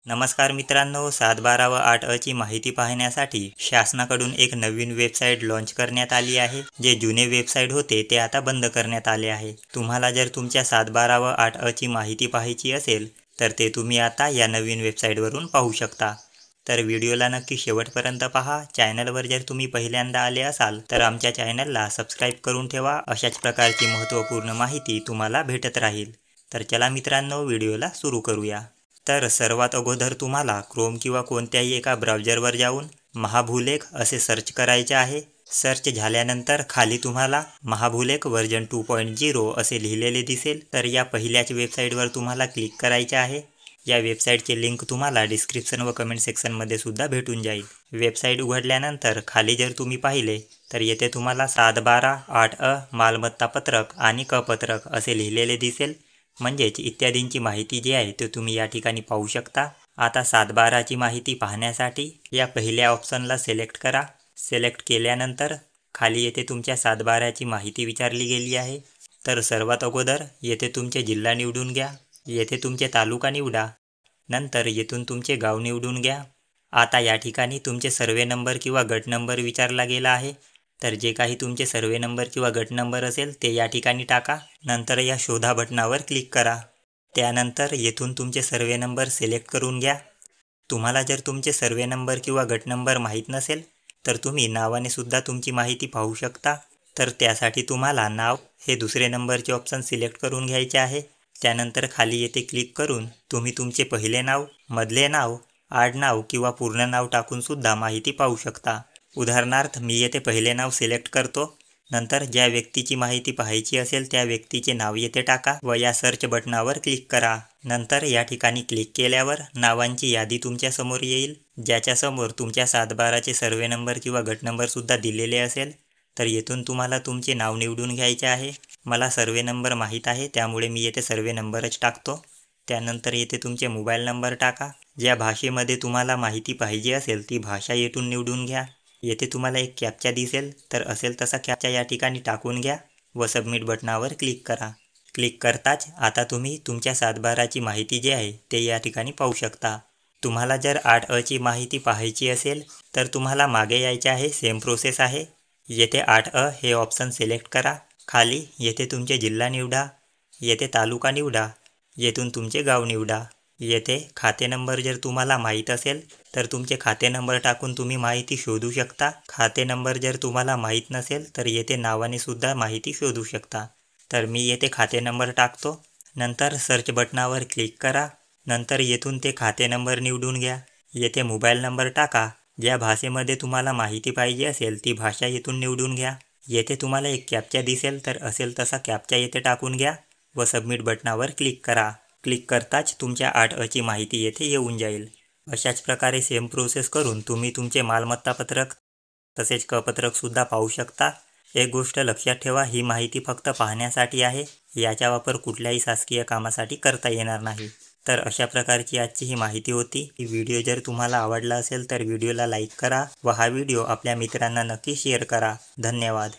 नमस्कार मित्रांनो, 7/12 व 8 ची माहिती पाहण्यासाठी शासनाकडून एक नवीन वेबसाईट लॉन्च करण्यात आली आहे। जे जुने वेबसाईट होते ते आता बंद करण्यात आले आहे। तुम्हाला जर तुमच्या 7/12 व 8 ची माहिती पाहायची असेल तर ते तुम्ही आता या नवीन वेबसाईटवरून पाहू शकता। तर व्हिडिओला नक्की शेवटपर्यंत पहा। चॅनलवर जर तुम्ही पहिल्यांदा आले असाल तर आमच्या चॅनलला सबस्क्राइब करून ठेवा। अशाच प्रकारची महत्त्वपूर्ण माहिती तुम्हाला भेटत राहील। तर चला मित्रांनो, व्हिडिओला सुरू करूया। तर सर्वात अगोदर तुम्हाला क्रोम किंवा कोणत्याही एका ब्राउझरवर जाऊन महाभूलेख असे सर्च करायचे आहे। सर्च झाल्यानंतर खाली तुम्हाला महाभूलेख वर्जन 2.0 असे लिहिलेले दिसेल। तर या पहिल्याच वेबसाईटवर तुम्हाला क्लिक करायचे आहे। या वेबसाईटचे लिंक तुम्हाला डिस्क्रिप्शन व कमेंट सेक्शनमध्ये सुद्धा भेटून जाईल। वेबसाईट उघडल्यानंतर खाली जर तुम्ही पाहिले तर येथे तुम्हाला 7/12, 8 मालमत्ता पत्रक आणि क पत्रक असे लिहिलेले दिसेल। म्हणजेच इत्यादींची माहिती जी आहे ते तुम्ही या ठिकाणी पाहू शकता। आता 7/12 ची माहिती पाहण्यासाठी या पहिल्या ऑप्शनला सिलेक्ट करा। सिलेक्ट केल्यानंतर खाली येथे तुमच्या 7/12 ची माहिती विचारली गेली आहे। तर सर्वात अगोदर येथे तुमचे जिल्हा निवडून घ्या। येथे तुमचे तालुका निवडा। नंतर येथून तुमचे गाव निवडून घ्या। आता या ठिकाणी तुमचे सर्वे नंबर किंवा गट नंबर विचारला गेला आहे। तर जे काही तुमचे सर्वे नंबर किंवा गट नंबर असेल ते या ठिकाणी टाका। नंतर या शोधा बटनावर क्लिक करा। त्यानंतर येथून तुमचे सर्वे नंबर सिलेक्ट करून घ्या। तुम्हाला जर तुमचे सर्वे नंबर किंवा गट नंबर माहीत नसेल तर तुम्ही नावाने सुद्धा तुमची माहिती पाहू शकता। तर त्यासाठी तुम्हाला नाव हे दुसरे नंबरचे ऑप्शन सिलेक्ट करून घ्यायचे आहे। त्यानंतर खाली येथे क्लिक करून तुम्ही तुमचे पहिले नाव, मधले नाव, आडनाव किंवा पूर्ण नाव टाकून सुद्धा माहिती पाहू शकता। उदाहरणार्थ मी येथे पहिले नाव सिलेक्ट करतो। नंतर ज्या व्यक्तीची माहिती पाहायची असेल त्या व्यक्तीचे नाव येथे टाका व या सर्च बटनावर क्लिक करा। नंतर या ठिकाणी क्लिक केल्यावर नावांची यादी तुमच्या समोर येईल। ज्याच्या समोर तुमच्या 7/12 चे सर्वे नंबर किंवा गट नंबर सुद्धा दिलेले असेल तर येथून तुम्हाला तुमचे नाव निवडून घ्यायचे आहे। मला सर्वे नंबर माहीत आहे त्यामुळे मी येथे सर्वे नंबरच टाकतो। त्यानंतर येथे तुमचे मोबाईल नंबर टाका। ज्या भाषेमध्ये तुम्हाला माहिती पाहिजे असेल ती भाषा येथून निवडून घ्या। येथे तुम्हाला एक कॅप्चा दिसेल तर असेल तसा कॅप्चा या ठिकाणी टाकून घ्या व सबमिट बटनावर क्लिक करा। क्लिक करताच आता तुम्ही तुमच्या 7/12 ची माहिती जी आहे ते या ठिकाणी पाहू शकता। तुम्हाला जर 8 ची माहिती पाहायची असेल तर तुम्हाला मागे यायचे आहे। सेम प्रोसेस आहे। येथे 8 हे ऑप्शन सिलेक्ट करा। खाली येथे तुमचे जिल्हा निवडा। येथे तालुका निवडा। येथून तुमचे गाव निवडा। येथे खाते नंबर जर तुम्हाला माहीत असेल तर तुमचे खाते नंबर टाकून तुम्ही माहिती शोधू शकता। खाते नंबर जर तुम्हाला माहीत नसेल तर येथे नावाने सुद्धा माहिती शोधू शकता। तर मी येथे खाते नंबर टाकतो। नंतर सर्च बटनावर क्लिक करा। नंतर येथून ते खाते नंबर निवडून घ्या। येथे मोबाईल नंबर टाका। ज्या भाषेमध्ये तुम्हाला माहिती पाहिजे असेल ती भाषा येथून निवडून घ्या। येथे तुम्हाला एक कॅप्चा दिसेल तर असेल तसा कॅप्चा येथे टाकून घ्या व सबमिट बटनावर क्लिक करा। क्लिक करताच तुमच्या 8 ची माहिती येथे येऊन जाईल। अशाच प्रकारे सेम प्रोसेस करून तुम्ही तुमचे मालमत्ता पत्रक तसेच क पत्रक सुद्धा पाहू शकता। एक गोष्ट लक्षात ठेवा, ही माहिती फक्त पाहण्यासाठी आहे। याचा वापर कुठल्याही शासकीय कामासाठी करता येणार नाही। तर अशा प्रकारची आजची ही माहिती होती। ही व्हिडिओ जर तुम्हाला आवडला असेल तर व्हिडिओला लाईक करा व हा व्हिडिओ आपल्या मित्रांना नक्की शेअर करा। धन्यवाद।